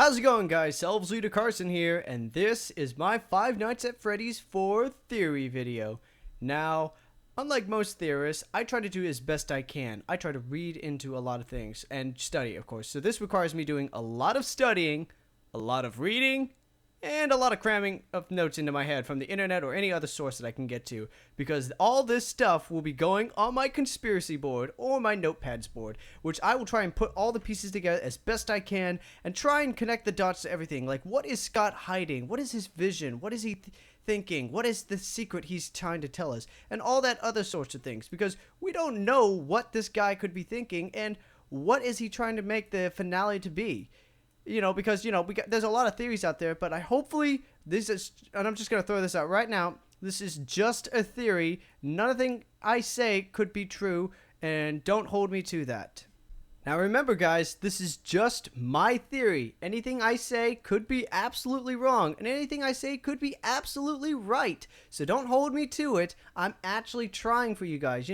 How's it going, guys? SelvsLeaderCarson here, and this is my Five Nights at Freddy's 4 theory video. Now, unlike most theorists, I try to do as best I can. I try to read into a lot of things and study, of course. So this requires me doing a lot of studying, a lot of reading, and a lot of cramming of notes into my head from the internet or any other source that I can get to, because all this stuff will be going on my conspiracy board or my notepads board, which I will try and put all the pieces together as best I can and try and connect the dots to everything. Like, what is Scott hiding? What is his vision? What is he thinking? What is the secret he's trying to tell us? And all that other sorts of things, because we don't know what this guy could be thinking and what is he trying to make the finale to be. Because, there's a lot of theories out there, but hopefully this is, and I'm just going to throw this out right now, this is just a theory. Nothing I say could be true, and don't hold me to that. Now remember, guys, this is just my theory. Anything I say could be absolutely wrong, and anything I say could be absolutely right. So don't hold me to it. I'm actually trying for you guys,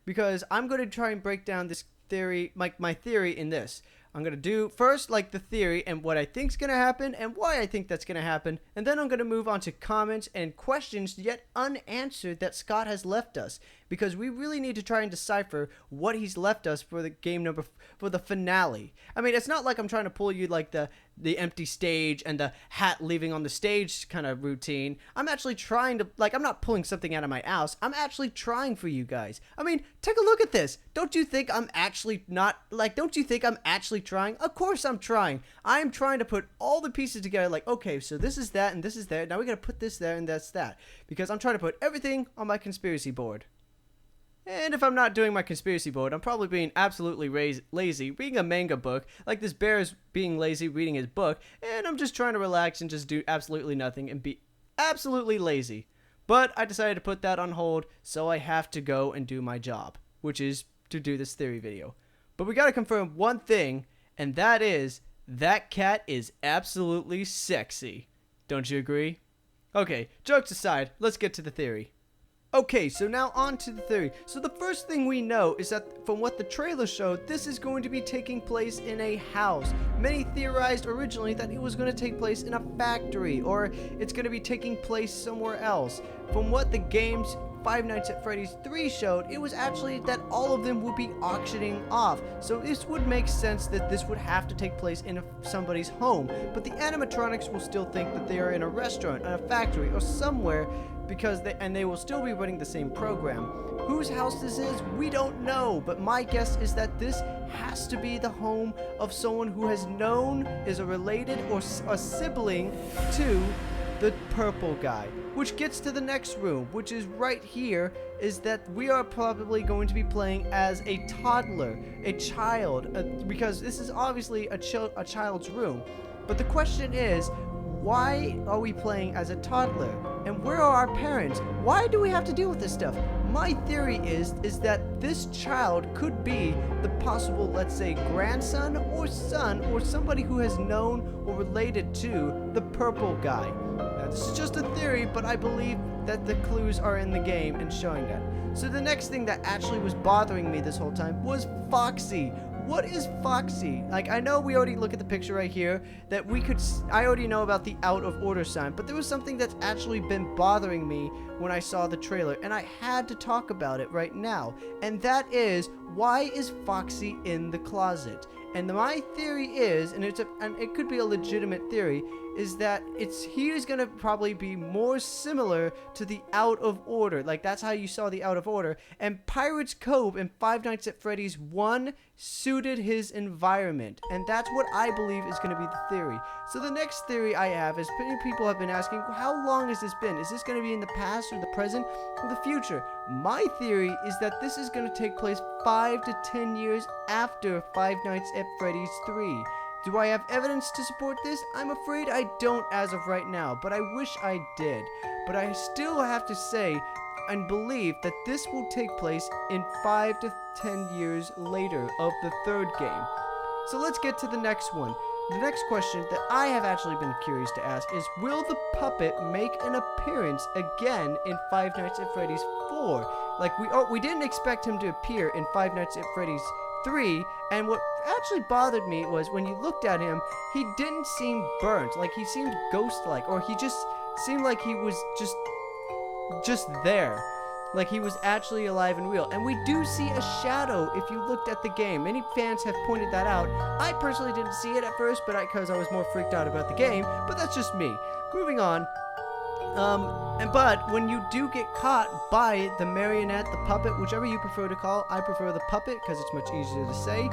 because I'm going to try and break down this theory, my theory in this. I'm going to do first the theory and what I think is going to happen and why I think that's going to happen. And then I'm going to move on to comments and questions yet unanswered that Scott has left us. Because we really need to try and decipher what he's left us for the for the finale. I mean, it's not like I'm trying to pull you like the empty stage and the hat leaving on the stage kind of routine. I'm actually trying to, I'm not pulling something out of my ass. I'm actually trying for you guys. I mean, take a look at this. Don't you think I'm actually don't you think I'm actually trying? Of course I'm trying. I'm trying to put all the pieces together okay, so this is that and this is that. Now we got to put this there and that's that. Because I'm trying to put everything on my conspiracy board. And if I'm not doing my conspiracy board, I'm probably being absolutely lazy, reading a manga book, like this bear is being lazy reading his book, and I'm just trying to relax and just do absolutely nothing and be absolutely lazy. But I decided to put that on hold, so I have to go and do my job, which is to do this theory video. But we gotta confirm one thing, and that is, that cat is absolutely sexy. Don't you agree? Okay, jokes aside, let's get to the theory. Okay, so now on to the theory. So the first thing we know is that from what the trailer showed, this is going to be taking place in a house. Many theorized originally that it was going to take place in a factory, or it's going to be taking place somewhere else. From what the game's Five Nights at Freddy's 3 showed, it was actually that all of them would be auctioning off. So this would make sense that this would have to take place in somebody's home. But the animatronics will still think that they are in a restaurant, in a factory, or somewhere, because they will still be running the same program. Whose house this is, we don't know, but my guess is that this has to be the home of someone who has known, is a related or a sibling to the purple guy. Which gets to the next room, which is right here, is that we are probably going to be playing as a toddler, a child, because this is obviously a child's room. But the question is, why are we playing as a toddler? And where are our parents? Why do we have to deal with this stuff? My theory is that this child could be the possible, let's say, grandson or son or somebody who has known or related to the purple guy. Now, this is just a theory, but I believe that the clues are in the game and showing that. So the next thing that actually was bothering me this whole time was Foxy. What is Foxy? I know we already look at the picture right here that I already know about the out of order sign, but there was something that's actually been bothering me when I saw the trailer, and I had to talk about it right now. And that is, why is Foxy in the closet? And my theory is, and it could be a legitimate theory, is that he is going to probably be more similar to the out of order. That's how you saw the out of order. And Pirates Cove in Five Nights at Freddy's 1 suited his environment. And that's what I believe is going to be the theory. So the next theory I have is, many people have been asking, how long has this been? Is this going to be in the past or the present or the future? My theory is that this is going to take place 5 to 10 years after Five Nights at Freddy's 3. Do I have evidence to support this? I'm afraid I don't as of right now, but I wish I did. But I still have to say and believe that this will take place in 5 to 10 years later of the third game. So let's get to the next one. The next question that I have actually been curious to ask is, will the puppet make an appearance again in Five Nights at Freddy's 4? We didn't expect him to appear in Five Nights at Freddy's 3, and actually bothered me was when you looked at him, he didn't seem burnt. Like, he seemed ghost-like, or he just seemed like he was just there. Like he was actually alive and real. And we do see a shadow if you looked at the game. Many fans have pointed that out. I personally didn't see it at first, but because I was more freaked out about the game. But that's just me. Moving on. But when you do get caught by the marionette, the puppet, whichever you prefer to call, I prefer the puppet because it's much easier to say.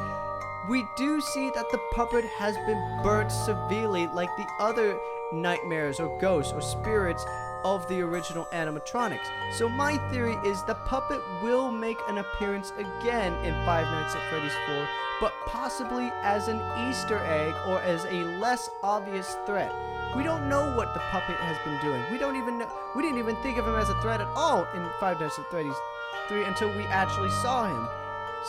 We do see that the puppet has been burnt severely, like the other nightmares or ghosts or spirits of the original animatronics. So my theory is the puppet will make an appearance again in Five Nights at Freddy's 4, but possibly as an Easter egg or as a less obvious threat. We don't know what the puppet has been doing. We didn't even think of him as a threat at all in Five Nights at Freddy's 3 until we actually saw him.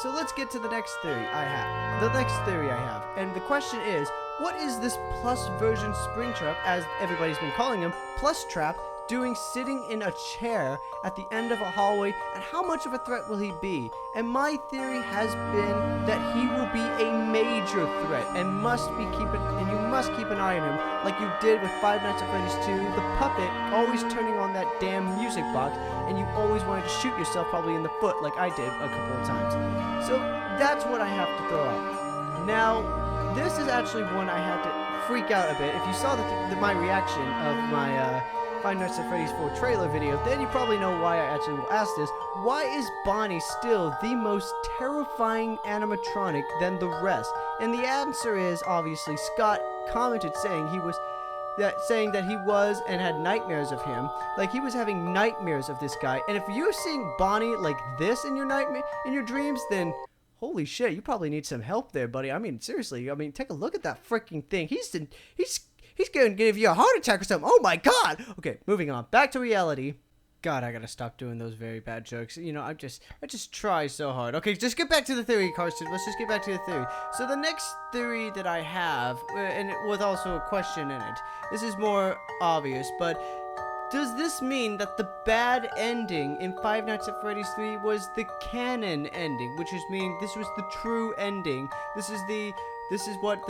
So let's get to the next theory I have. And the question is, what is this plus version Springtrap, as everybody's been calling him, plus trap, doing sitting in a chair at the end of a hallway, and how much of a threat will he be? And my theory has been that he will be a major threat and you must keep an eye on him like you did with Five Nights at Freddy's 2, the puppet always turning on that damn music box, and you always wanted to shoot yourself probably in the foot like I did a couple of times. So that's what I have to throw out. Now, this is actually one I had to freak out a bit. If you saw my reaction of my Five Nights at Freddy's 4 trailer video, then you probably know why I actually will ask this. Why is Bonnie still the most terrifying animatronic than the rest? And the answer is, obviously, Scott commented saying that he was and had nightmares of him. Like, he was having nightmares of this guy. And if you're seeing Bonnie like this in your dreams, then holy shit, you probably need some help there, buddy. I mean, seriously, take a look at that freaking thing. He's going to give you a heart attack or something. Oh my god! Okay, moving on. Back to reality. God, I gotta stop doing those very bad jokes. You know, I just try so hard. Okay, just get back to the theory, Carson. Let's just get back to the theory. So the next theory that I have, and with also a question in it, this is more obvious, but does this mean that the bad ending in Five Nights at Freddy's 3 was the canon ending, which is meaning this was the true ending? This is what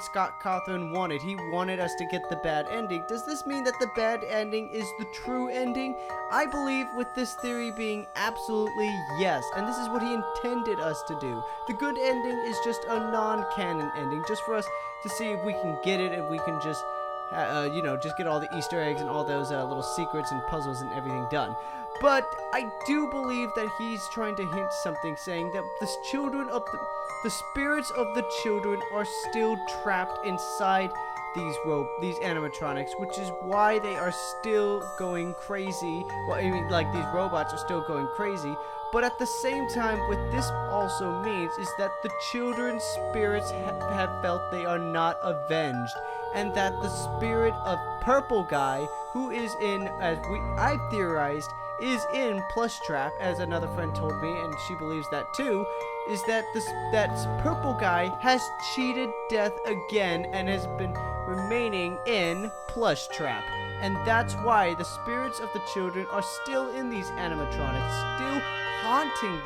Scott Cawthon wanted. He wanted us to get the bad ending. Does this mean that the bad ending is the true ending? I believe with this theory being absolutely yes, and this is what he intended us to do. The good ending is just a non-canon ending, just for us to see if we can get it, and we can just just get all the Easter eggs and all those little secrets and puzzles and everything done. But I do believe that he's trying to hint something, saying that the spirits of the children are still trapped inside these animatronics, which is why they are still going crazy. Well, I mean, like, these robots are still going crazy. But at the same time, what this also means is that the children's spirits have felt they are not avenged, and that the spirit of Purple Guy, who is in, I've theorized, is in Plush Trap, as another friend told me, and she believes that too, is that that Purple Guy has cheated death again and has been remaining in Plush Trap. And that's why the spirits of the children are still in these animatronics, still haunting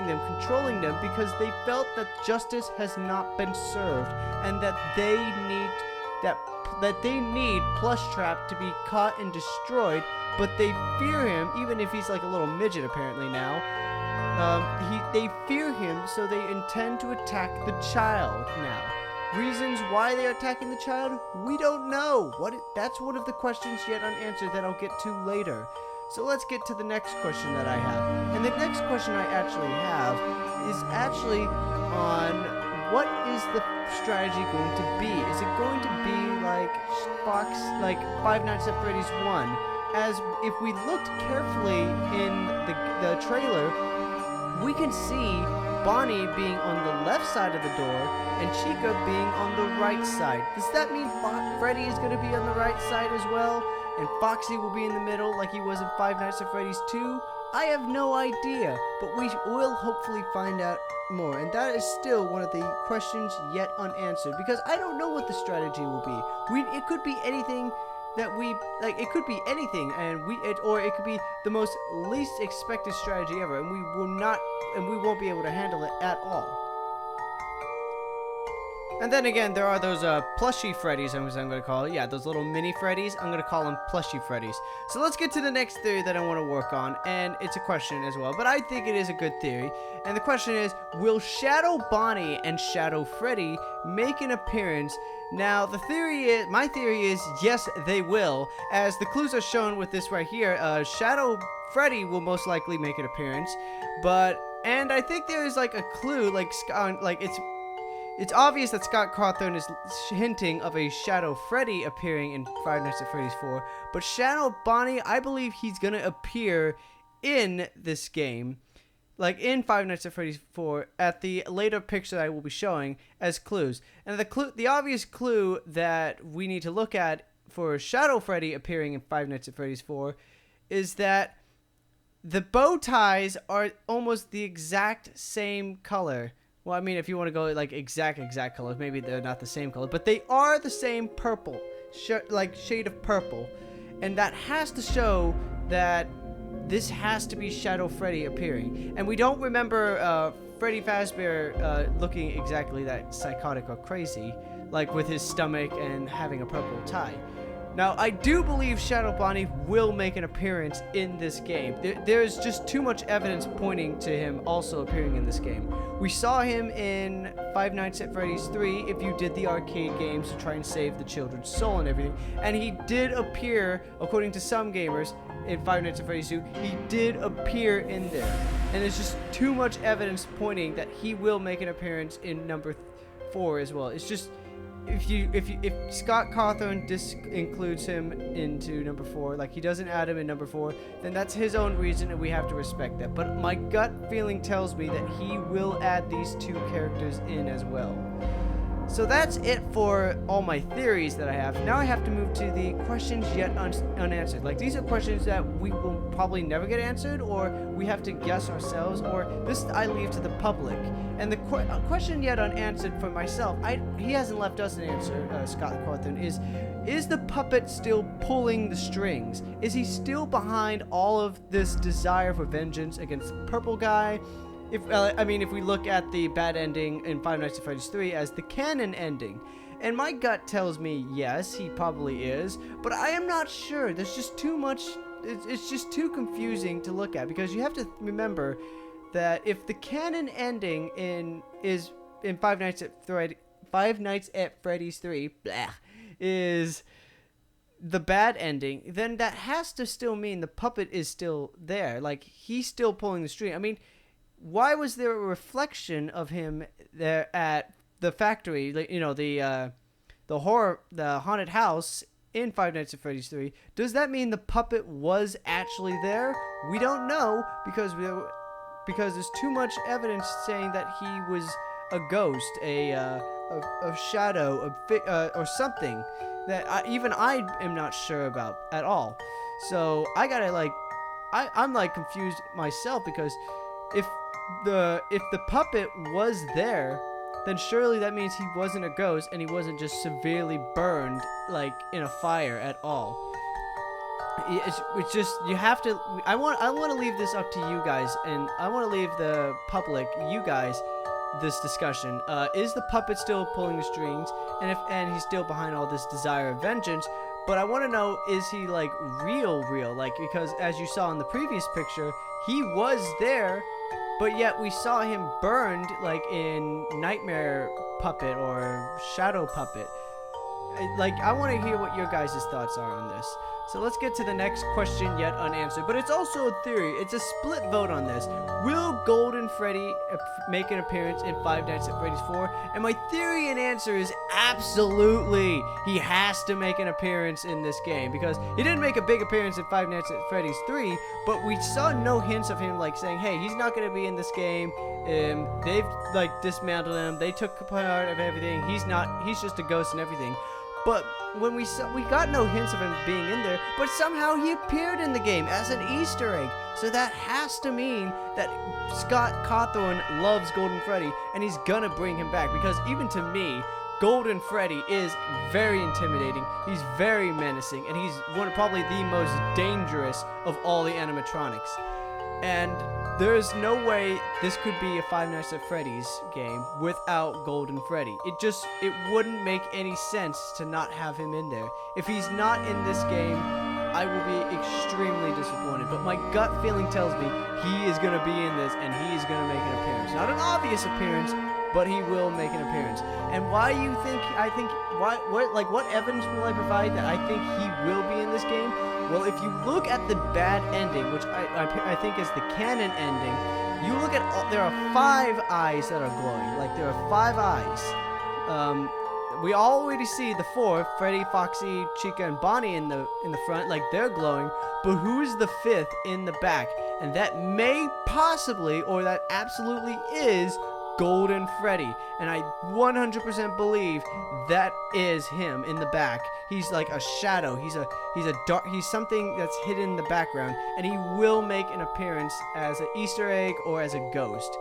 them, controlling them, because they felt that justice has not been served, and that they need Plush Trap to be caught and destroyed. But they fear him, even if he's like a little midget apparently now. They fear him, so they intend to attack the child now. Reasons why they are attacking the child? We don't know. That's one of the questions yet unanswered that I'll get to later. So let's get to the next question that I have. And the next question I actually have is actually on what is the strategy going to be? Is it going to be like Five Nights at Freddy's 1? As if we looked carefully in the trailer, we can see Bonnie being on the left side of the door and Chica being on the right side. Does that mean Freddy is going to be on the right side as well, and Foxy will be in the middle like he was in Five Nights at Freddy's 2? I have no idea, but we will hopefully find out more, and that is still one of the questions yet unanswered, because I don't know what the strategy will be. It could be anything that it could be anything, or it could be the most least expected strategy ever, and we won't be able to handle it at all. And then again, there are those plushy Freddys, I'm going to call it. Yeah, those little mini Freddys. I'm going to call them plushy Freddys. So let's get to the next theory that I want to work on. And it's a question as well, but I think it is a good theory. And the question is, will Shadow Bonnie and Shadow Freddy make an appearance? Now, my theory is, yes, they will. As the clues are shown with this right here, Shadow Freddy will most likely make an appearance. And I think there is like a clue, like it's obvious that Scott Cawthon is hinting of a Shadow Freddy appearing in Five Nights at Freddy's 4. But Shadow Bonnie, I believe he's going to appear in this game. Like in Five Nights at Freddy's 4 at the later picture that I will be showing as clues. And the obvious clue that we need to look at for Shadow Freddy appearing in Five Nights at Freddy's 4 is that the bow ties are almost the exact same color. Well, I mean, if you want to go like exact colors, maybe they're not the same color, but they are the same purple, like shade of purple. And that has to show that this has to be Shadow Freddy appearing. And we don't remember Freddy Fazbear looking exactly that psychotic or crazy, like with his stomach and having a purple tie. Now, I do believe Shadow Bonnie will make an appearance in this game. There's just too much evidence pointing to him also appearing in this game. We saw him in Five Nights at Freddy's 3 if you did the arcade games to try and save the children's soul and everything. And he did appear, according to some gamers, in Five Nights at Freddy's 2, he did appear in there. And there's just too much evidence pointing that he will make an appearance in number 4 as well. It's just, if Scott Cawthon includes him into number 4, like he doesn't add him in number 4, then that's his own reason and we have to respect that. But my gut feeling tells me that he will add these two characters in as well. So that's it for all my theories that I have. Now I have to move to the questions yet unanswered. Like, these are questions that we will probably never get answered, or we have to guess ourselves, or this I leave to the public. And the question yet unanswered for myself, he hasn't left us an answer, Scott Cawthon, is the puppet still pulling the strings? Is he still behind all of this desire for vengeance against the purple guy? If we look at the bad ending in Five Nights at Freddy's 3 as the canon ending, and my gut tells me yes, he probably is, but I am not sure. There's just too much. It's just too confusing to look at, because you have to remember that if the canon ending is in Five Nights at Freddy's 3 is the bad ending, then that has to still mean the puppet is still there. Like, he's still pulling the string. I mean, why was there a reflection of him there at the factory? Like, you know, the haunted house in Five Nights at Freddy's 3. Does that mean the puppet was actually there? We don't know, because there's too much evidence saying that he was a ghost, a shadow, or something that even I am not sure about at all. So I gotta I'm confused myself, because if the puppet was there, then surely that means he wasn't a ghost and he wasn't just severely burned like in a fire at all. It's just, you have to. I want to leave this up to you guys, and I want to leave the public, you guys, this discussion. Is the puppet still pulling the strings, and he's still behind all this desire of vengeance? But I want to know, is he like real? Like, because as you saw in the previous picture, he was there. But yet we saw him burned, like in Nightmare Puppet or Shadow Puppet. Like, I want to hear what your guys' thoughts are on this. So let's get to the next question yet unanswered. But it's also a theory. It's a split vote on this. Will Golden Freddy make an appearance in Five Nights at Freddy's 4? And my theory and answer is absolutely. He has to make an appearance in this game, because he didn't make a big appearance in Five Nights at Freddy's 3, but we saw no hints of him like saying, hey, he's not going to be in this game. They've like dismantled him. They took part of everything. He's just a ghost and everything. But when we got no hints of him being in there, but somehow he appeared in the game as an Easter egg. So that has to mean that Scott Cawthon loves Golden Freddy, and he's gonna bring him back, because even to me, Golden Freddy is very intimidating. He's very menacing, and he's probably the most dangerous of all the animatronics. And there's no way this could be a Five Nights at Freddy's game without Golden Freddy. It wouldn't make any sense to not have him in there. If he's not in this game, I will be extremely disappointed. But my gut feeling tells me he is going to be in this, and he is going to make an appearance. Not an obvious appearance, but he will make an appearance. And why you think, what evidence will I provide that I think he will be in this game? Well, if you look at the bad ending, which I think is the canon ending, you look at, there are 5 eyes that are glowing. Like, there are 5 eyes. We already see the 4, Freddy, Foxy, Chica, and Bonnie in the front, like they're glowing. But who's the 5th in the back? And that may possibly, or that absolutely is, Golden Freddy, and I 100% believe that is him in the back. He's like a shadow. He's something that's hidden in the background, and he will make an appearance as an Easter egg or as a ghost.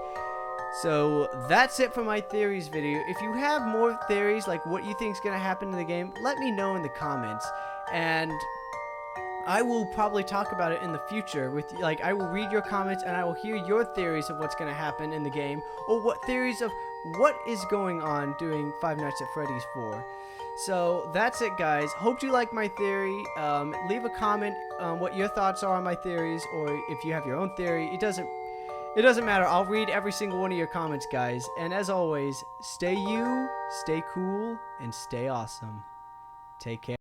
So that's it for my theories video. If you have more theories, like what you think is gonna happen in the game, let me know in the comments, and I will probably talk about it in the future with, like, I will read your comments and I will hear your theories of what's going to happen in the game, or what theories of what is going on doing Five Nights at Freddy's 4. So that's it, guys. Hope you like my theory. Leave a comment on what your thoughts are on my theories, or if you have your own theory. It doesn't matter. I'll read every single one of your comments, guys. And as always, stay you, stay cool, and stay awesome. Take care.